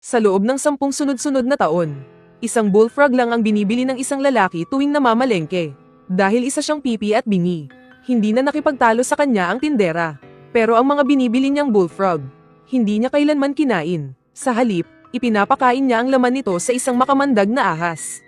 Sa loob ng 10 sunod-sunod na taon, isang bullfrog lang ang binibili ng isang lalaki tuwing namamalengke. Dahil isa siyang pipi at bingi, hindi na nakipagtalo sa kanya ang tindera. Pero ang mga binibili niyang bullfrog, hindi niya kailanman kinain. Sa halip, ipinapakain niya ang laman nito sa isang makamandag na ahas.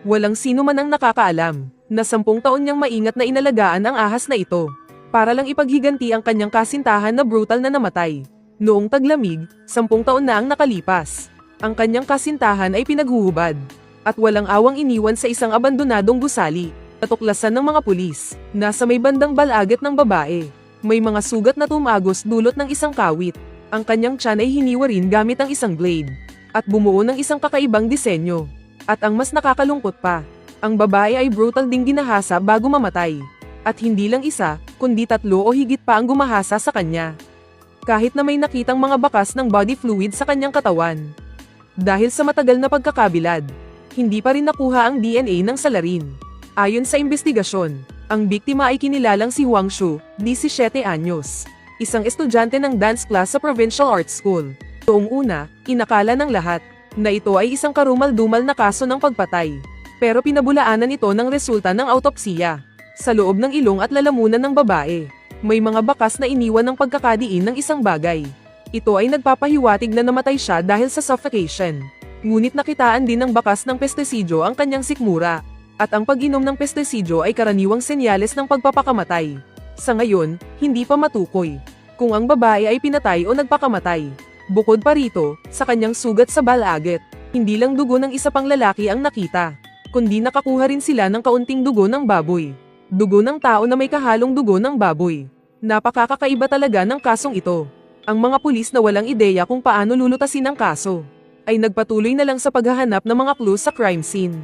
Walang sino man ang nakakaalam na 10 taon niyang maingat na inalagaan ang ahas na ito, para lang ipaghiganti ang kanyang kasintahan na brutal na namatay. Noong taglamig, 10 taon na ang nakalipas. Ang kanyang kasintahan ay pinaghuhubad, at walang awang iniwan sa isang abandonadong gusali. Natuklasan ng mga pulis, nasa may bandang balagat ng babae. May mga sugat na tumagos dulot ng isang kawit. Ang kanyang tiyan ay hiniwa rin gamit ang isang blade, at bumuo ng isang kakaibang disenyo. At ang mas nakakalungkot pa, ang babae ay brutal ding ginahasa bago mamatay. At hindi lang isa, kundi 3 o higit pa ang gumahasa sa kanya. Kahit na may nakitang mga bakas ng body fluid sa kanyang katawan. Dahil sa matagal na pagkakabilad, hindi pa rin nakuha ang DNA ng salarin. Ayon sa investigasyon, ang biktima ay kinilalang si Huang Shu, 17 anyos, isang estudyante ng dance class sa Provincial Art School. Noong una, inakala ng lahat na ito ay isang karumal-dumal na kaso ng pagpatay. Pero pinabulaanan ito ng resulta ng autopsiya. Sa loob ng ilong at lalamunan ng babae, may mga bakas na iniwan ng pagkakadiin ng isang bagay. Ito ay nagpapahiwatig na namatay siya dahil sa suffocation. Ngunit nakitaan din ng bakas ng pestisidyo ang kanyang sikmura. At ang pag-inom ng pestisidyo ay karaniwang senyales ng pagpapakamatay. Sa ngayon, hindi pa matukoy kung ang babae ay pinatay o nagpakamatay. Bukod pa rito, sa kanyang sugat sa balagat, hindi lang dugo ng isa pang lalaki ang nakita, kundi nakakuha rin sila ng kaunting dugo ng baboy. Dugo ng tao na may kahalong dugo ng baboy. Napakakakaiba talaga ng kasong ito. Ang mga pulis na walang ideya kung paano lulutasin ang kaso, ay nagpatuloy na lang sa paghahanap ng mga clues sa crime scene.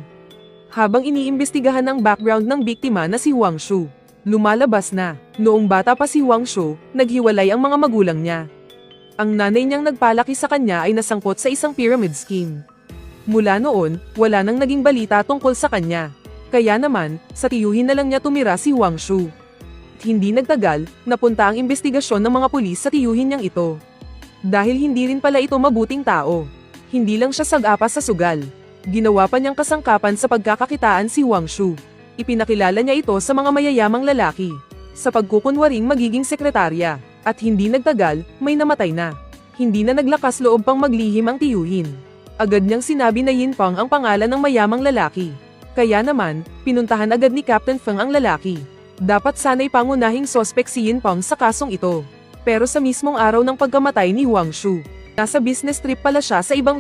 Habang iniimbestigahan ang background ng biktima na si Huang Shu, lumalabas na, noong bata pa si Huang Shu, naghiwalay ang mga magulang niya. Ang nanay niyang nagpalaki sa kanya ay nasangkot sa isang pyramid scheme. Mula noon, wala nang naging balita tungkol sa kanya. Kaya naman, sa tiyuhin na lang niya tumira si Huang Shu. Hindi nagtagal, napunta ang investigasyon ng mga pulis sa tiyuhin niyang ito. Dahil hindi rin pala ito mabuting tao. Hindi lang siya sag-apa sa sugal. Ginawa pa niyang kasangkapan sa pagkakakitaan si Huang Shu. Ipinakilala niya ito sa mga mayayamang lalaki, sa pagkukunwaring magiging sekretarya. At hindi nagtagal, may namatay na. Hindi na naglakas loob pang maglihim ang tiyuhin. Agad niyang sinabi na Yin Peng ang pangalan ng mayamang lalaki. Kaya naman, pinuntahan agad ni Captain Feng ang lalaki. Dapat sana'y pangunahing sospek si Yin Peng sa kasong ito. Pero sa mismong araw ng pagkamatay ni Huang Shu, nasa business trip pala siya sa ibang